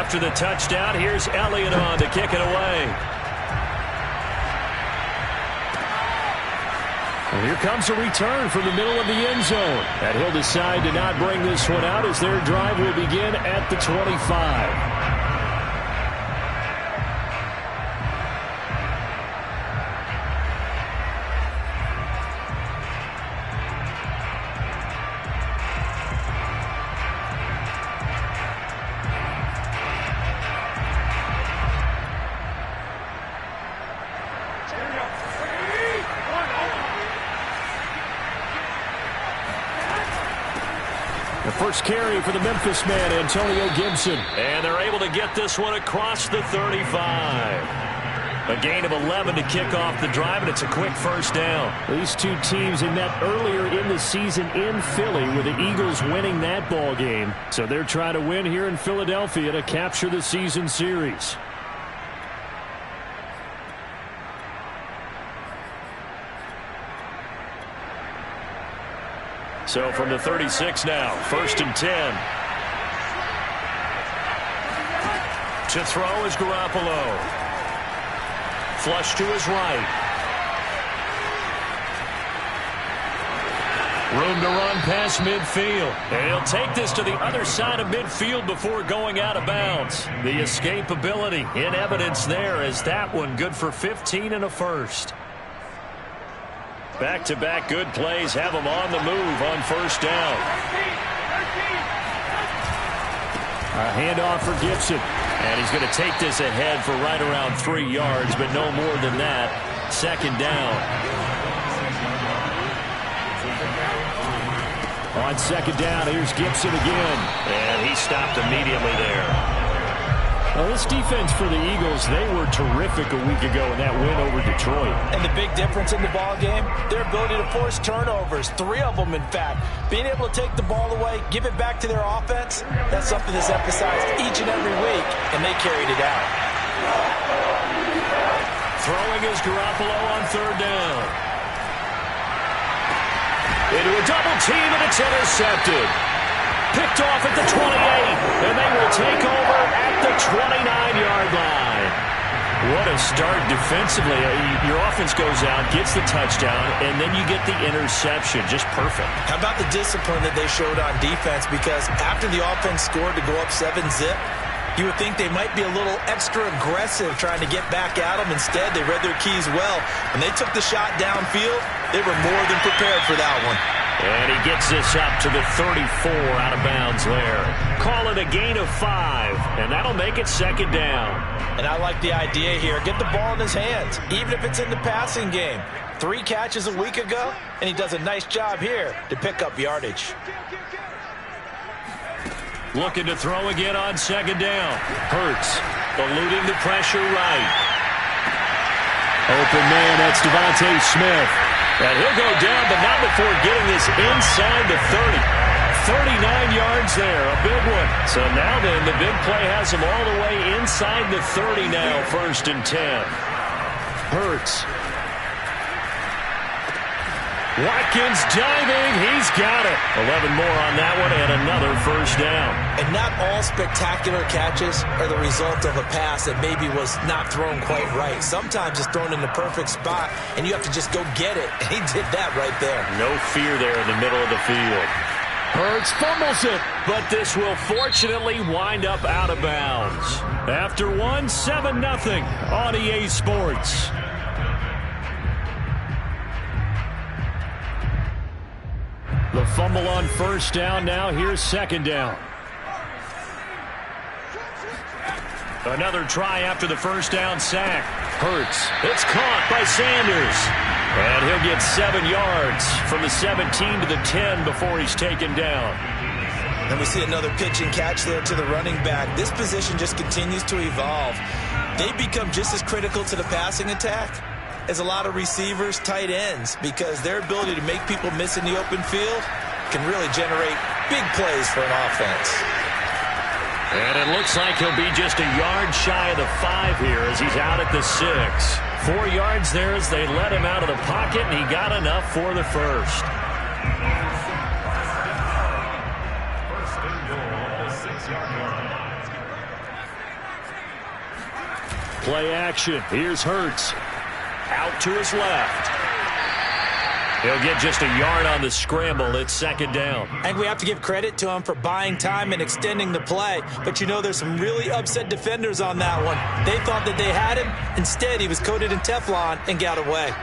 After the touchdown, here's Elliott on to kick it away. And here comes a return from the middle of the end zone. And he'll decide to not bring this one out as their drive will begin at the 25. First carry for the Memphis man, Antonio Gibson. And they're able to get this one across the 35. A gain of 11 to kick off the drive, and it's a quick first down. These two teams had met earlier in the season in Philly with the Eagles winning that ball game. So they're trying to win here in Philadelphia to capture the season series. So from the 36 now, 1st and 10. To throw is Garoppolo. Flush to his right. Room to run past midfield. And he'll take this to the other side of midfield before going out of bounds. The escapability in evidence there as that one good for 15 and a first. Back-to-back good plays have him on the move on first down. A handoff for Gibson. And he's going to take this ahead for right around 3 yards, but no more than that. Second down. On second down, here's Gibson again. And he stopped immediately there. Well, this defense for the Eagles, they were terrific a week ago in that win over Detroit. And the big difference in the ball game, their ability to force turnovers, 3 of them in fact. Being able to take the ball away, give it back to their offense, that's something that's emphasized each and every week, and they carried it out. Throwing is Garoppolo on third down. Into a double team, and it's intercepted. Picked off at the 28, and they will take over at the 29-yard line. What a start defensively. Your offense goes out, gets the touchdown, and then you get the interception. Just perfect. How about the discipline that they showed on defense? Because after the offense scored to go up 7-zip, you would think they might be a little extra aggressive trying to get back at them. Instead, they read their keys well. When they took the shot downfield, they were more than prepared for that one. And he gets this up to the 34 out of bounds there. Call it a gain of 5, and that'll make it second down. And I like the idea here. Get the ball in his hands, even if it's in the passing game. 3 catches a week ago, and he does a nice job here to pick up yardage. Looking to throw again on second down. Hurts eluding the pressure right. Open man, that's Devontae Smith. And he'll go down, but not before getting this inside the 30. 39 yards there, a big one. So now then, the big play has him all the way inside the 30 now, 1st and 10. Hurts. Watkins diving, he's got it. 11 more on that one and another first down. And not all spectacular catches are the result of a pass that maybe was not thrown quite right. Sometimes it's thrown in the perfect spot, and you have to just go get it. And he did that right there. No fear there in the middle of the field. Hurts fumbles it, but this will fortunately wind up out of bounds. After one, 7-0 on EA Sports. The fumble on first down now. Here's second down. Another try after the first down sack. Hurts. It's caught by Sanders. And he'll get 7 yards from the 17 to the 10 before he's taken down. And we see another pitch and catch there to the running back. This position just continues to evolve. They become just as critical to the passing attack as a lot of receivers, tight ends, because their ability to make people miss in the open field can really generate big plays for an offense. And it looks like he'll be just a yard shy of the 5 here as he's out at the 6. 4 yards there as they let him out of the pocket, and he got enough for the first. Play action. Here's Hurts. Out to his left. He'll get just a yard on the scramble. It's second down. And we have to give credit to him for buying time and extending the play. But you know, there's some really upset defenders on that one. They thought that they had him. Instead, he was coated in Teflon and got away.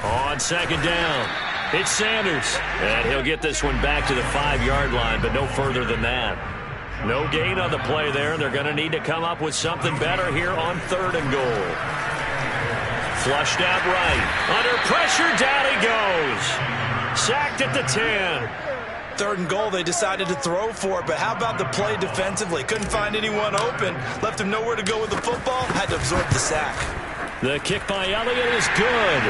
On second down, it's Sanders. And he'll get this one back to the 5-yard line, but no further than that. No gain on the play there. They're going to need to come up with something better here on 3rd and goal. Flushed out right. Under pressure, down he goes. Sacked at the 10. 3rd and goal, they decided to throw for it, but how about the play defensively? Couldn't find anyone open. Left him nowhere to go with the football. Had to absorb the sack. The kick by Elliott is good.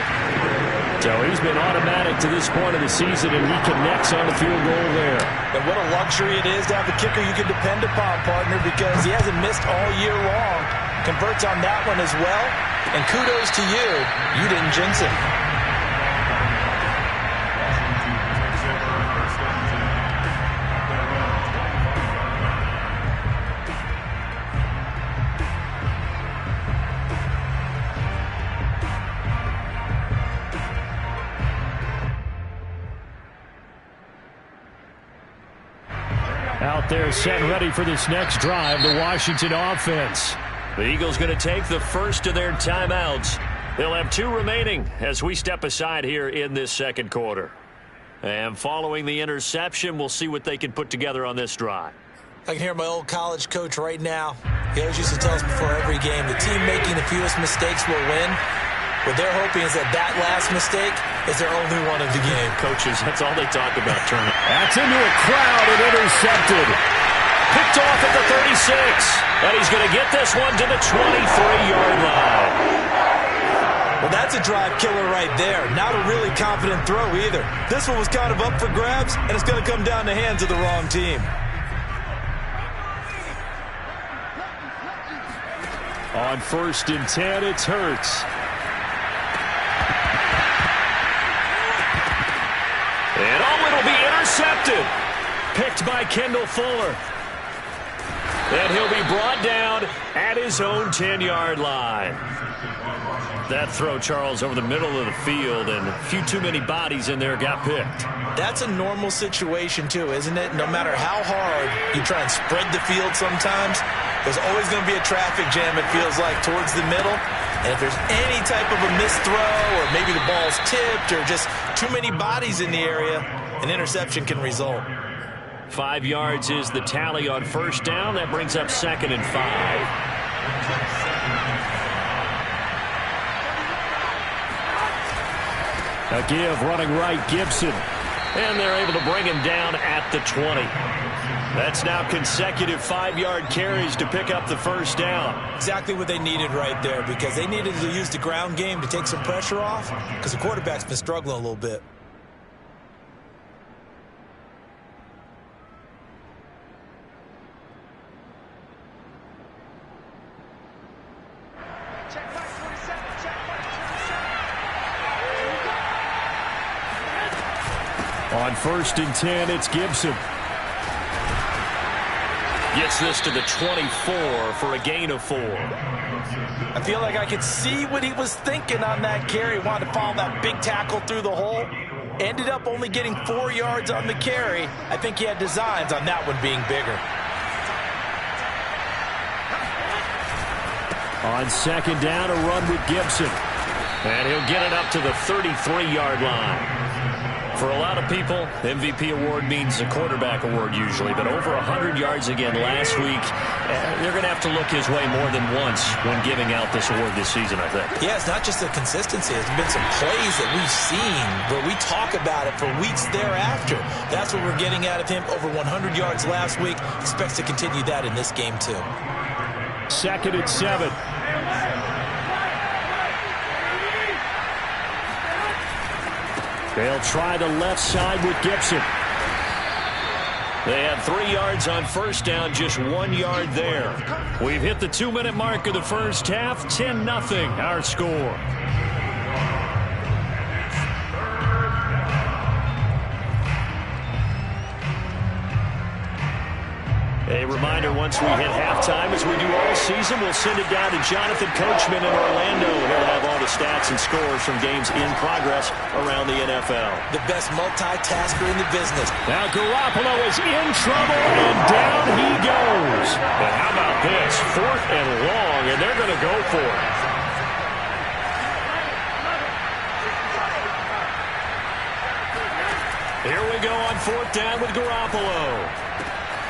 So he's been automatic to this point of the season, and he connects on the field goal there. And what a luxury it is to have a kicker you can depend upon, partner, because he hasn't missed all year long. Converts on that one as well. And kudos to you. You didn't jinx it. Out there set ready for this next drive, the Washington offense. The Eagles going to take the first of their timeouts. They'll have 2 remaining as we step aside here in this second quarter. And following the interception, we'll see what they can put together on this drive. I can hear my old college coach right now. He always used to tell us before every game, the team making the fewest mistakes will win. What they're hoping is that last mistake is their only one of the game. Coaches, that's all they talk about, Turner. That's into a crowd and intercepted. Picked off at the 36. And he's going to get this one to the 23-yard line. Well, that's a drive killer right there. Not a really confident throw either. This one was kind of up for grabs, and it's going to come down the hands of the wrong team. On 1st and 10, it's Hurts. And it'll be intercepted. Picked by Kendall Fuller. And he'll be brought down at his own 10-yard line. That throw, Charles, over the middle of the field, and a few too many bodies in there got picked. That's a normal situation, too, isn't it? No matter how hard you try and spread the field sometimes, there's always going to be a traffic jam, it feels like, towards the middle. And if there's any type of a missed throw, or maybe the ball's tipped, or just too many bodies in the area, an interception can result. 5 yards is the tally on 1st down. That brings up 2nd and 5. A give running right, Gibson. And they're able to bring him down at the 20. That's now consecutive 5-yard carries to pick up the 1st down. Exactly what they needed right there, because they needed to use the ground game to take some pressure off, because the quarterback's been struggling a little bit. On 1st and 10, it's Gibson. Gets this to the 24 for a gain of 4. I feel like I could see what he was thinking on that carry. Wanted to follow that big tackle through the hole. Ended up only getting 4 yards on the carry. I think he had designs on that one being bigger. On 2nd down, a run with Gibson. And he'll get it up to the 33-yard line. For a lot of people, MVP award means a quarterback award usually, but over 100 yards again last week. They're going to have to look his way more than once when giving out this award this season, I think. Yeah, it's not just the consistency. There's been some plays that we've seen where we talk about it for weeks thereafter. That's what we're getting out of him. Over 100 yards last week. Expects to continue that in this game, too. 2nd and 7. They'll try the left side with Gibson. They had 3 yards on 1st down, just 1 yard there. We've hit the 2-minute mark of the first half. 10-0 our score. A reminder, once we hit halftime, as we do all season, we'll send it down to Jonathan Coachman in Orlando, and he'll have all the stats and scores from games in progress around the NFL. The best multitasker in the business. Now Garoppolo is in trouble, and down he goes. And how about this? 4th and long, and they're going to go for it. Here we go on 4th down with Garoppolo.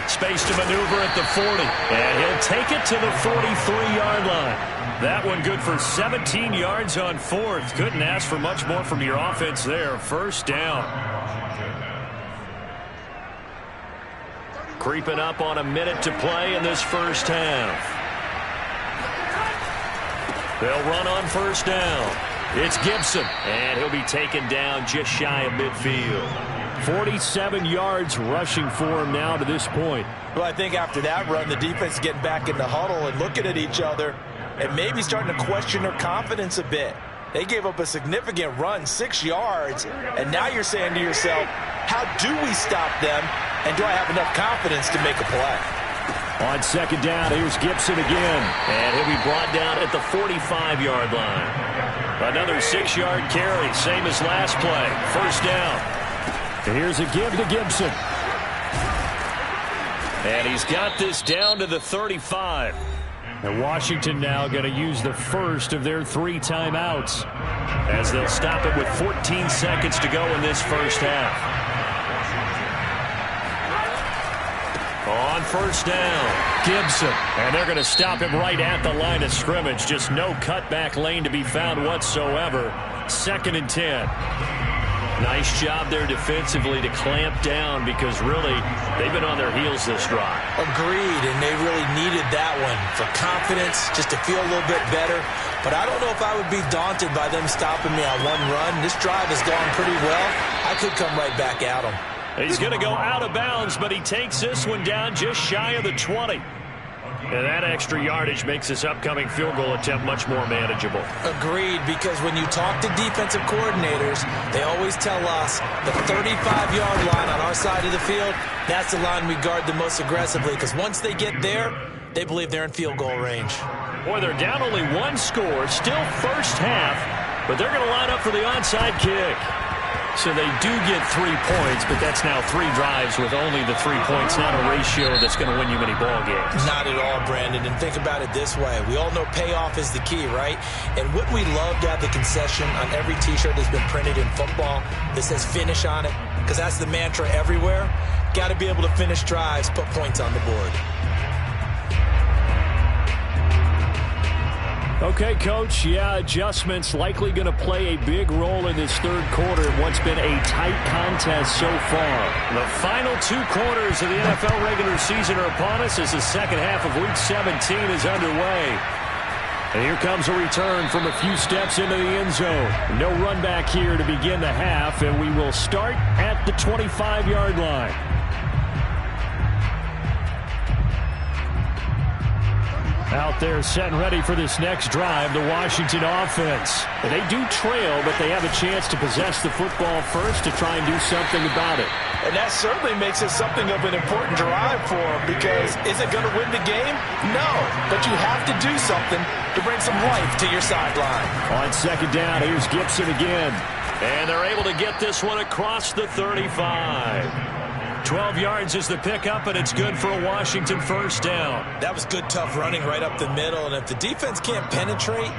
Space to maneuver at the 40, and he'll take it to the 43-yard line. That one good for 17 yards on 4th. Couldn't ask for much more from your offense there. 1st down. Creeping up on a minute to play in this first half. They'll run on 1st down. It's Gibson, and he'll be taken down just shy of midfield. 47 yards rushing for him now to this point. Well, I think after that run, the defense is getting back in the huddle and looking at each other and maybe starting to question their confidence a bit. They gave up a significant run, 6 yards, and now you're saying to yourself, how do we stop them, and do I have enough confidence to make a play? On 2nd down, here's Gibson again, and he'll be brought down at the 45-yard line. Another 6-yard carry, same as last play. 1st down. And here's a give to Gibson. And he's got this down to the 35. And Washington now going to use the first of their 3 timeouts, as they'll stop it with 14 seconds to go in this first half. On 1st down, Gibson. And they're going to stop him right at the line of scrimmage. Just no cutback lane to be found whatsoever. 2nd and 10. Nice job there defensively to clamp down, because really they've been on their heels this drive. Agreed, and they really needed that one for confidence, just to feel a little bit better. But I don't know if I would be daunted by them stopping me on one run. This drive has gone pretty well. I could come right back at them. He's going to go out of bounds, but he takes this one down just shy of the 20. And that extra yardage makes this upcoming field goal attempt much more manageable. Agreed, because when you talk to defensive coordinators, they always tell us the 35-yard line on our side of the field, that's the line we guard the most aggressively, because once they get there, they believe they're in field goal range. Boy, they're down only 1 score, still first half, but they're going to line up for the onside kick. So they do get 3 points, but that's now 3 drives with only the 3 points, not a ratio that's going to win you many ball games. Not at all, Brandon. And think about it this way. We all know payoff is the key, right? And wouldn't we love to have the concession on every T-shirt that's been printed in football that says finish on it? Because that's the mantra everywhere. Got to be able to finish drives, put points on the board. Okay, Coach, adjustments likely going to play a big role in this 3rd quarter in what's been a tight contest so far. The final 2 quarters of the NFL regular season are upon us as the second half of Week 17 is underway. And here comes a return from a few steps into the end zone. No run back here to begin the half, and we will start at the 25-yard line. Out there set and ready for this next drive, the Washington offense. They do trail, but they have a chance to possess the football first to try and do something about it. And that certainly makes it something of an important drive for them, because is it going to win the game? No, but you have to do something to bring some life to your sideline. On 2nd down, here's Gibson again. And they're able to get this one across the 35. 12 yards is the pickup, and it's good for a Washington 1st down. That was good, tough running right up the middle, and if the defense can't penetrate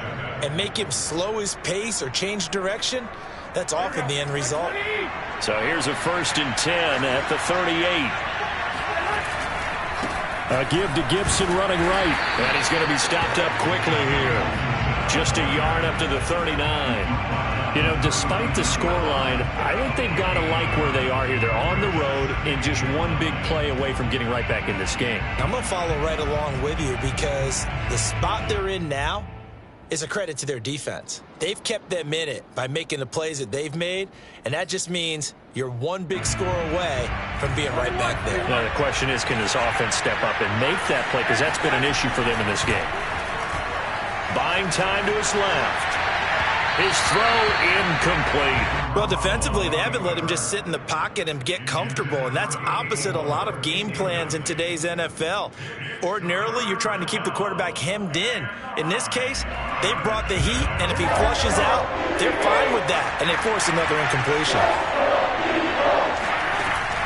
and make him slow his pace or change direction, that's often the end result. So here's a 1st and 10 at the 38. A give to Gibson running right, and he's going to be stopped up quickly here. Just a yard up to the 39. You know, despite the scoreline, I think they've got to like where they are here. They're on the road and just one big play away from getting right back in this game. I'm going to follow right along with you, because the spot they're in now is a credit to their defense. They've kept them in it by making the plays that they've made, and that just means you're one big score away from being right back there. Now, the question is, can this offense step up and make that play, because that's been an issue for them in this game. Buying time to his left. His throw incomplete. Well, defensively, they haven't let him just sit in the pocket and get comfortable, and that's opposite a lot of game plans in today's NFL. Ordinarily, you're trying to keep the quarterback hemmed in. In this case, they brought the heat, and if he flushes out, they're fine with that, and they force another incompletion.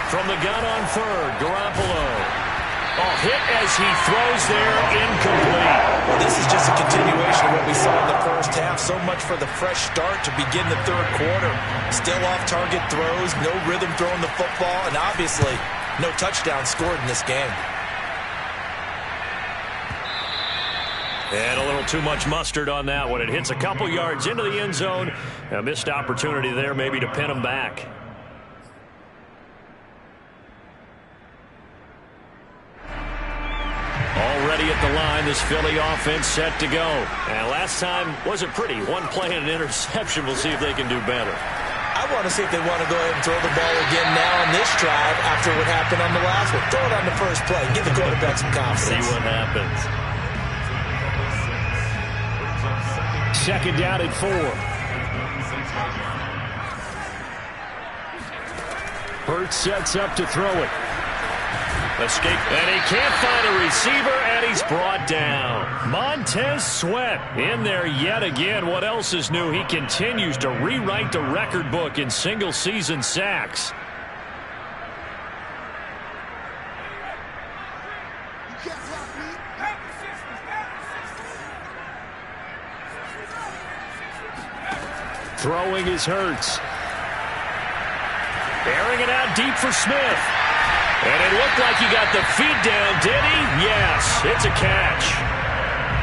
From the gun on third, Garoppolo. Hit as he throws there, incomplete. Well, this is just a continuation of what we saw in the first half. So much for the fresh start to begin the third quarter. Still off-target throws, no rhythm throwing the football, and obviously no touchdown scored in this game. And a little too much mustard on that one. It hits a couple yards into the end zone. A missed opportunity there maybe to pin him back. Already at the line, this Philly offense set to go. And last time wasn't pretty. One play and an interception. We'll see if they can do better. I want to see if they want to go ahead and throw the ball again now on this drive after what happened on the last one. Throw it on the first play. Give the quarterback some confidence. See what happens. Second down at 4. Hurts sets up to throw it. Escape, and he can't find a receiver, and he's brought down. Montez Sweat in there yet again. What else is new? He continues to rewrite the record book in single-season sacks. Throwing is Hurts. Airing it out deep for Smith. And it looked like he got the feet down, did he? Yes, it's a catch.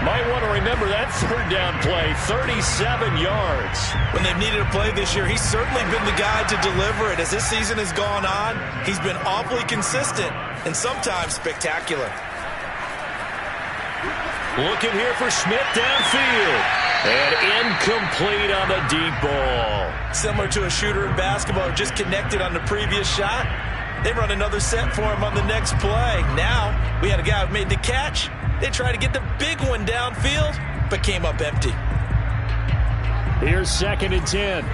Might want to remember that third down play, 37 yards. When they've needed a play this year, he's certainly been the guy to deliver it. As this season has gone on, he's been awfully consistent and sometimes spectacular. Looking here for Smith downfield. And incomplete on the deep ball. Similar to a shooter in basketball, just connected on the previous shot. They run another set for him on the next play. Now, we had a guy who made the catch. They tried to get the big one downfield, but came up empty. Here's 2nd and 10.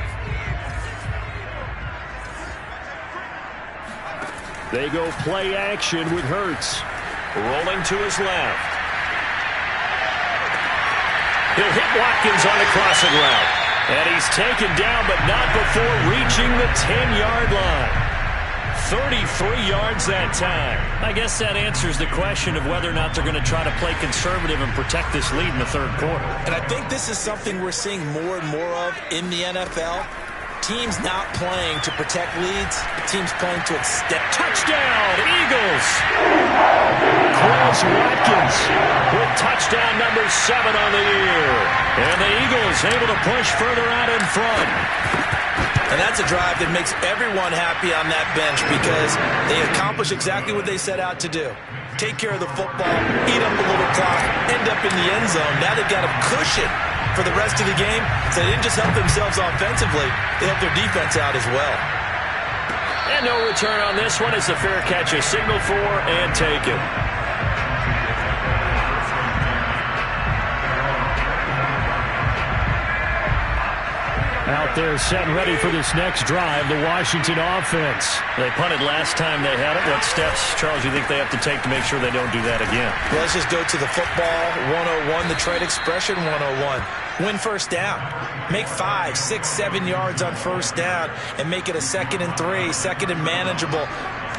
They go play action with Hurts. Rolling to his left. He'll hit Watkins on the crossing route. And he's taken down, but not before reaching the 10-yard line. 33 yards that time. I guess that answers the question of whether or not they're going to try to play conservative and protect this lead in the third quarter. And I think this is something we're seeing more and more of in the NFL. Teams not playing to protect leads, teams playing to extend. Touchdown, Eagles! Chris Watkins with touchdown number 7 on the year. And the Eagles able to push further out in front. And that's a drive that makes everyone happy on that bench because they accomplish exactly what they set out to do. Take care of the football, eat up a little clock, end up in the end zone. Now they've got a cushion for the rest of the game. So they didn't just help themselves offensively, they helped their defense out as well. And no return on this one. It's a fair catch, a signal for, and take it. Out there set and ready for this next drive, the Washington offense. They punted last time they had it. What steps, Charles, you think they have to take to make sure they don't do that again? Well, let's just go to the football 101, the trade expression 101. Win first down. Make 5, 6, 7 yards on first down and make it a 2nd and 3, 2nd and manageable.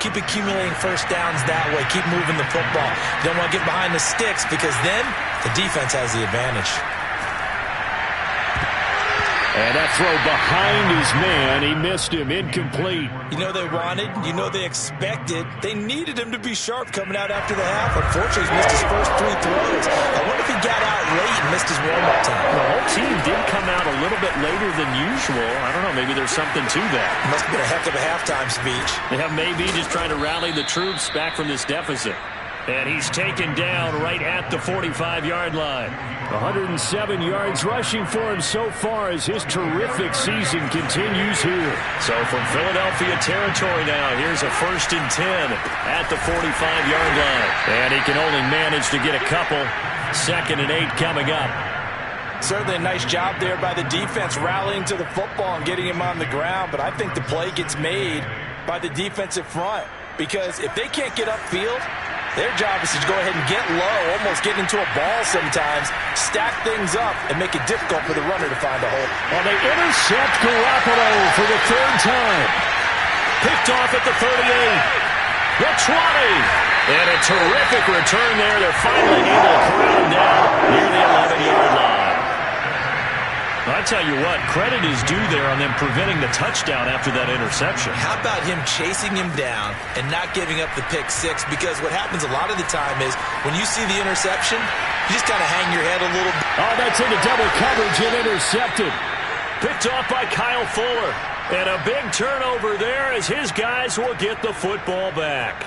Keep accumulating first downs that way. Keep moving the football. You don't want to get behind the sticks because then the defense has the advantage. And that throw behind his man. He missed him. Incomplete. You know they wanted. You know they expected. They needed him to be sharp coming out after the half. Unfortunately, he's missed his first 3 throws. I wonder if he got out late and missed his warm-up time. The whole team did come out a little bit later than usual. I don't know. Maybe there's something to that. Must have been a heck of a halftime speech. Yeah, maybe just trying to rally the troops back from this deficit. And he's taken down right at the 45-yard line. 107 yards rushing for him so far as his terrific season continues here. So from Philadelphia territory now, here's a 1st and 10 at the 45-yard line. And he can only manage to get a couple. 2nd and 8 coming up. Certainly a nice job there by the defense rallying to the football and getting him on the ground, but I think the play gets made by the defensive front because if they can't get upfield, their job is to go ahead and get low, almost get into a ball sometimes, stack things up, and make it difficult for the runner to find a hole. Well, they intercept Garoppolo for the third time. Picked off at the 38. The 20. And a terrific return there. They're finally able to corral him down near the 11-yard line. I tell you what, credit is due there on them preventing the touchdown after that interception. How about him chasing him down and not giving up the pick six? Because what happens a lot of the time is when you see the interception, you just kind of hang your head a little bit. Oh, that's into double coverage and intercepted. Picked off by Kyle Fuller. And a big turnover there as his guys will get the football back.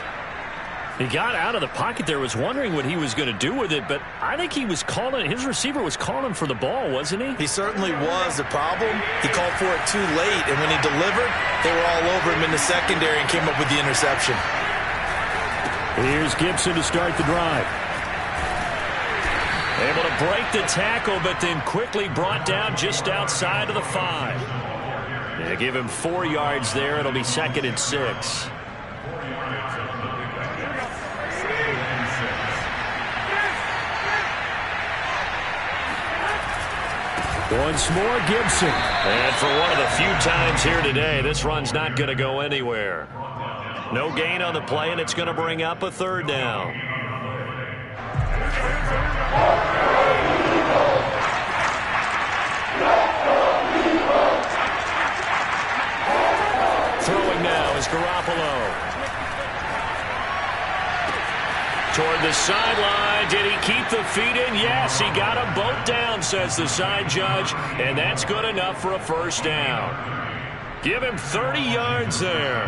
He got out of the pocket there, was wondering what he was going to do with it, but I think he was calling, his receiver was calling for the ball, wasn't he? He certainly was. The problem, he called for it too late, and when he delivered, they were all over him in the secondary and came up with the interception. Here's Gibson to start the drive. Able to break the tackle, but then quickly brought down just outside of the 5. They give him 4 yards there. It'll be 2nd and 6. Once more, Gibson. And for one of the few times here today, this run's not going to go anywhere. No gain on the play, and it's going to bring up a 3rd down. Throwing now is Garoppolo. Toward the sideline. Did he keep the feet in? Yes, he got them both down, says the side judge, and that's good enough for a 1st down. Give him 30 yards there.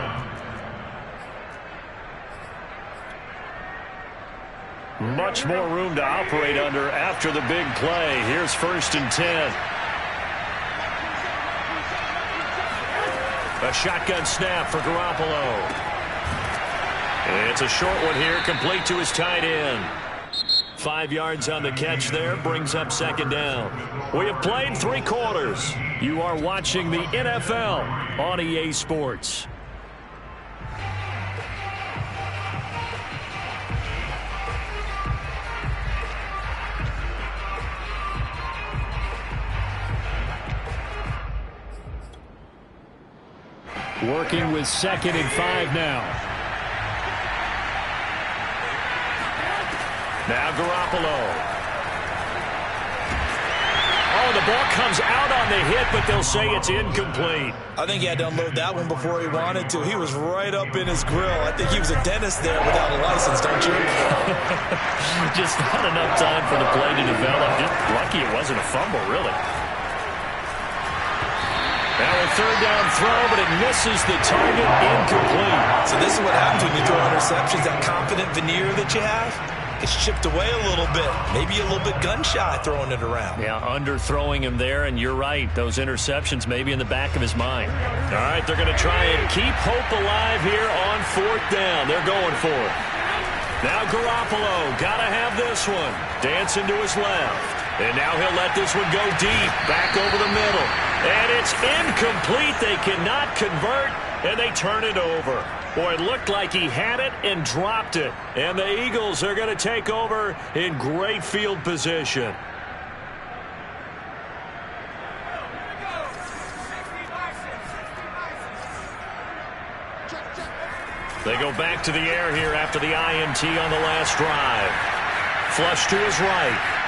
Much more room to operate under after the big play. Here's 1st and 10. A shotgun snap for Garoppolo. It's a short one here, complete to his tight end. 5 yards on the catch there, brings up 2nd down. We have played 3 quarters. You are watching the NFL on EA Sports. Working with 2nd and 5 now. Now Garoppolo. Oh, the ball comes out on the hit, but they'll say it's incomplete. I think he had to unload that one before he wanted to. He was right up in his grill. I think he was a dentist there without a license, don't you? Just not enough time for the play to develop. Just lucky it wasn't a fumble, really. Now a 3rd down throw, but it misses the target, incomplete. So this is what happens when you throw interceptions. That confident veneer that you have, it's chipped away a little bit. Maybe a little bit gun-shy throwing it around. Yeah, underthrowing him there, and you're right. Those interceptions may be in the back of his mind. All right, they're going to try and keep hope alive here on 4th down. They're going for it. Now Garoppolo, got to have this one. Dancing to his left. And now he'll let this one go deep, back over the middle. And it's incomplete. They cannot convert, and they turn it over. Boy, it looked like he had it and dropped it. And the Eagles are going to take over in great field position. They go back to the air here after the INT on the last drive. Flush to his right.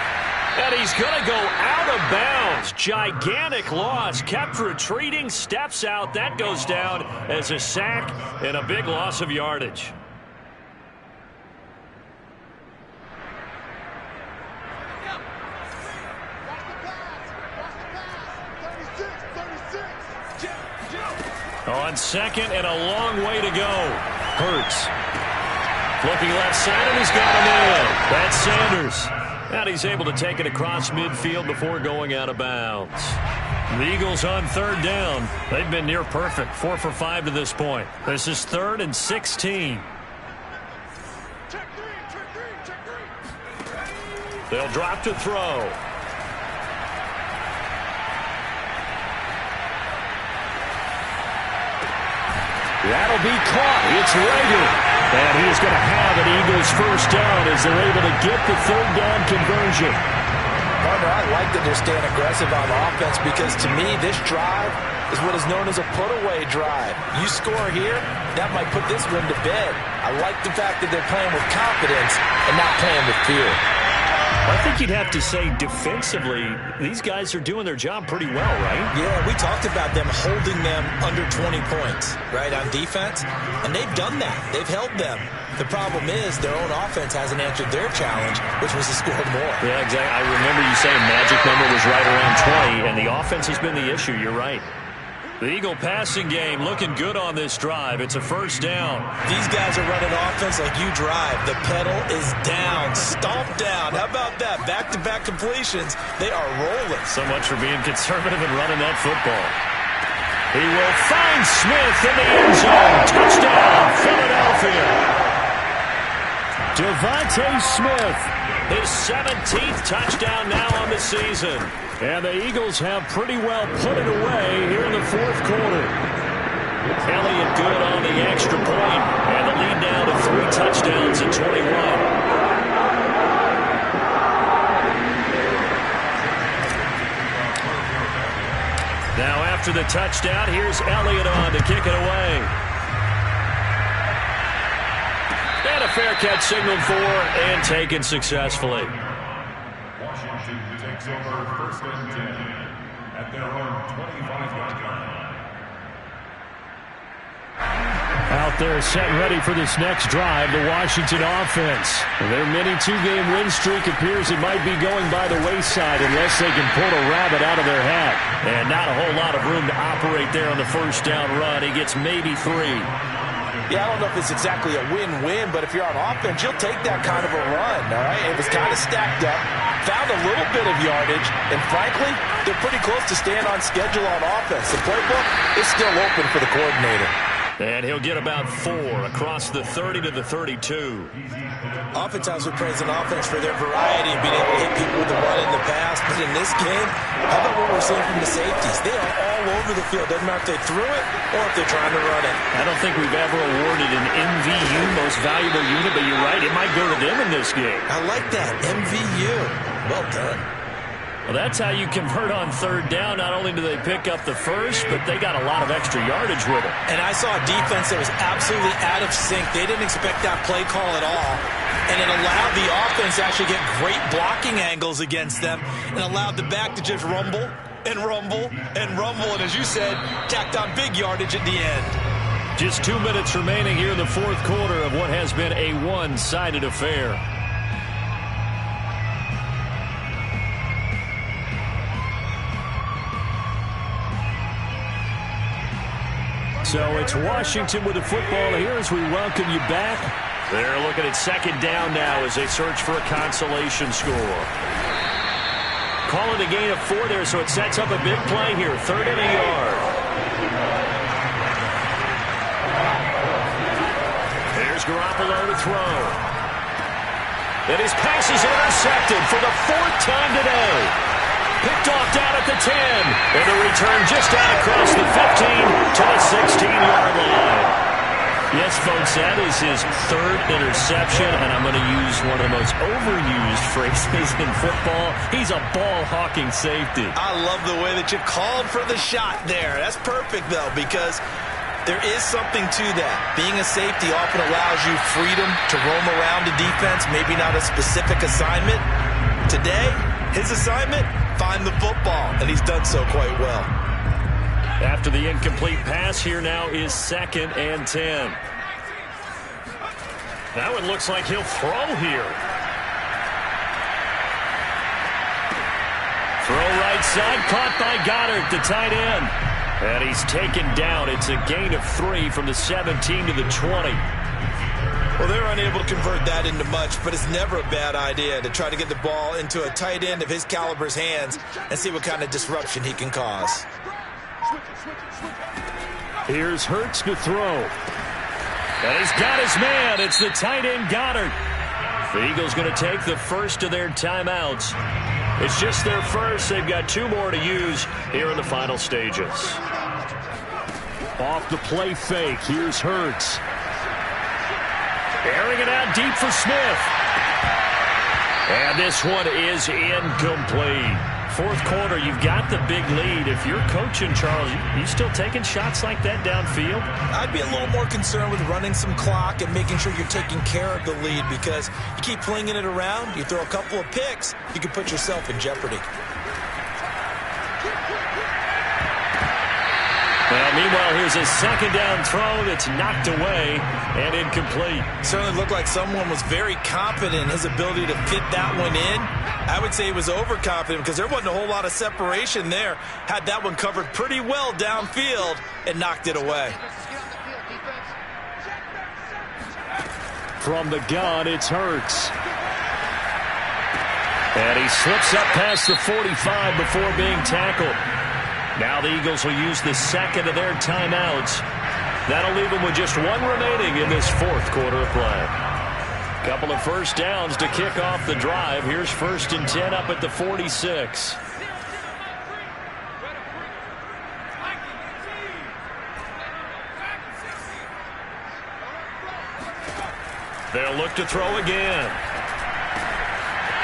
And he's going to go out of bounds. Gigantic loss. Kept retreating. Steps out. That goes down as a sack and a big loss of yardage. On 2nd and a long way to go. Hurts. Flipping left side, and he's got him in. That's Sanders. And he's able to take it across midfield before going out of bounds. The Eagles on 3rd down. They've been near perfect. 4 for 5 to this point. This is 3rd and 16. They'll drop to throw. That'll be caught. It's Rager. And he's going to have an Eagles first down as they're able to get the third down conversion. Partner, I like that they're staying aggressive on offense because to me this drive is what is known as a put-away drive. You score here, that might put this one to bed. I like the fact that they're playing with confidence and not playing with fear. I think you'd have to say defensively, these guys are doing their job pretty well, right? Yeah, we talked about them holding them under 20 points, right, on defense, and they've done that. They've held them. The problem is their own offense hasn't answered their challenge, which was to score more. Yeah, exactly. I remember you saying magic number was right around 20, and the offense has been the issue. You're right. The Eagle passing game looking good on this drive. It's a first down. These guys are running offense like you drive. The pedal is down, stomped down. How about that? Back-to-back completions. They are rolling. So much for being conservative and running that football. He will find Smith in the end zone. Touchdown, Philadelphia. Devontae Smith, his 17th touchdown now on the season. And the Eagles have pretty well put it away here in the fourth quarter. Elliott good on the extra point, and the lead now to 3 touchdowns at 21. Now after the touchdown, here's Elliott on to kick it away. And a fair catch signaled for and taken successfully. Washington takes over first and 10 at their own 25-yard line. Out there set ready for this next drive, the Washington offense. Their mini 2-game win streak appears it might be going by the wayside unless they can pull a rabbit out of their hat. And not a whole lot of room to operate there on the first down run. He gets maybe 3. Yeah, I don't know if it's exactly a win-win, but if you're on offense, you'll take that kind of a run, all right? It was kind of stacked up, found a little bit of yardage, and frankly, they're pretty close to staying on schedule on offense. The playbook is still open for the coordinator. And he'll get about 4 across the 30 to the 32. Oftentimes we praise an offense for their variety and being able to hit people with the run in the past. But in this game, how about what we're seeing from the safeties? They are all over the field. Doesn't matter if they threw it or if they're trying to run it. I don't think we've ever awarded an MVU, most valuable unit, but you're right, it might go to them in this game. I like that, MVU. Well done. Well, that's how you convert on third down. Not only do they pick up the first, but they got a lot of extra yardage with it. And I saw a defense that was absolutely out of sync. They didn't expect that play call at all. And it allowed the offense to actually get great blocking angles against them and allowed the back to just rumble and rumble and rumble. And as you said, tacked on big yardage at the end. Just 2 minutes remaining here in the fourth quarter of what has been a one-sided affair. So it's Washington with the football here as we welcome you back. They're looking at second down now as they search for a consolation score. Calling a gain of 4 there, so it sets up a big play here. 3rd and a yard. Here's Garoppolo to throw. And his pass is intercepted for the 4th time today. Picked off down at the 10. And the return just out across the 15 to the 16-yard line. Yes, folks, that is his 3rd interception, and I'm going to use one of the most overused phrases in football. He's a ball-hawking safety. I love the way that you called for the shot there. That's perfect, though, because there is something to that. Being a safety often allows you freedom to roam around the defense, maybe not a specific assignment. Today, his assignment, find the football, and he's done so quite well. After the incomplete pass, here now is 2nd and 10. Now it looks like he'll throw here. Throw right side, caught by Goddard, the tight end. And he's taken down. It's a gain of 3 from the 17 to the 20. Well, they're unable to convert that into much, but it's never a bad idea to try to get the ball into a tight end of his caliber's hands and see what kind of disruption he can cause. Here's Hurts to throw. And he's got his man. It's the tight end Goddard. The Eagles going to take the first of their timeouts. It's just their first. They've got 2 more to use here in the final stages. Off the play fake, here's Hurts. Airing it out deep for Smith. And this one is incomplete. Fourth quarter, you've got the big lead. If you're coaching, Charles, you still taking shots like that downfield? I'd be a little more concerned with running some clock and making sure you're taking care of the lead, because you keep flinging it around, you throw a couple of picks, you can put yourself in jeopardy. Well, meanwhile, here's a second down throw that's knocked away and incomplete. Certainly looked like someone was very confident in his ability to fit that one in. I would say he was overconfident because there wasn't a whole lot of separation there. Had that one covered pretty well downfield and knocked it away. From the gun, it's Hurts. And he slips up past the 45 before being tackled. Now the Eagles will use the second of their timeouts. That'll leave them with just one remaining in this fourth quarter of play. Couple of first downs to kick off the drive. Here's 1st and 10 up at the 46. They'll look to throw again.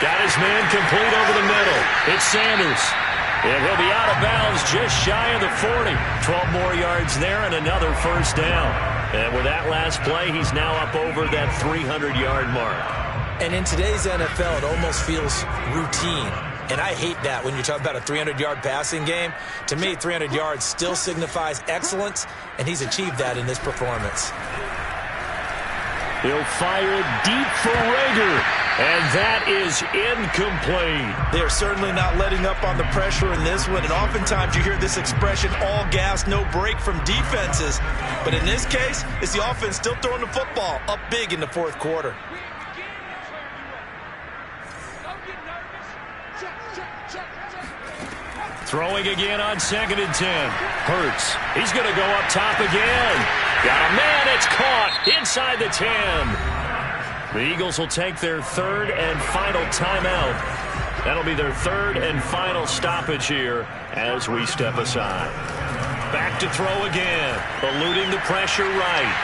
Got his man complete over the middle. It's Sanders. And he'll be out of bounds just shy of the 40. 12 more yards there and another first down. And with that last play, he's now up over that 300-yard mark. And in today's NFL, it almost feels routine. And I hate that when you're talking about a 300-yard passing game. To me, 300 yards still signifies excellence, and he's achieved that in this performance. He'll fire it deep for Rager, and that is incomplete. They are certainly not letting up on the pressure in this one, and oftentimes you hear this expression, all gas, no break from defenses. But in this case, it's the offense still throwing the football up big in the fourth quarter. Throwing again on 2nd and 10. Hurts. He's going to go up top again. Got a man. It's caught inside the 10. The Eagles will take their third and final timeout. That'll be their third and final stoppage here as we step aside. Back to throw again. Eluding the pressure right.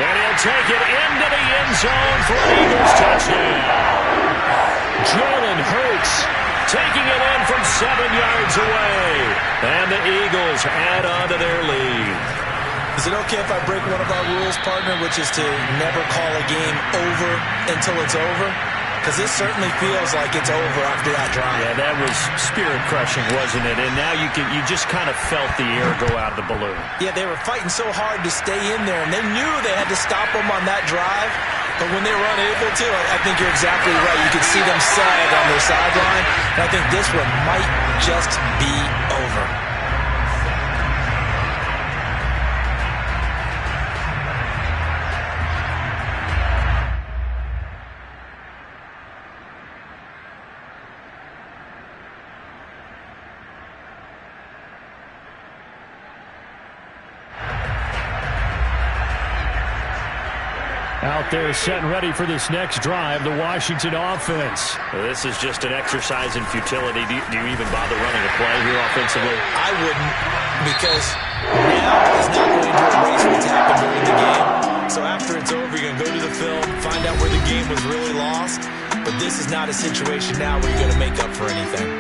And he'll take it into the end zone for an Eagles touchdown. Jalen Hurts taking it in from 7 yards away. And the Eagles add on to their lead. Is it okay if I break one of our rules, partner, which is to never call a game over until it's over? Because this certainly feels like it's over after that drive. Yeah, that was spirit-crushing, wasn't it? And now you just kind of felt the air go out of the balloon. Yeah, they were fighting so hard to stay in there, and they knew they had to stop them on that drive. But when they were unable to, I think you're exactly right. You could see them sag on their sideline. And I think this one might just be over. Out there set and ready for this next drive, the Washington offense. Well, this is just an exercise in futility. Do you even bother running a play here offensively? I wouldn't, because now is not going to erase what's happened during the game. So after it's over, you're going to go to the film, find out where the game was really lost. But this is not a situation now where you're going to make up for anything.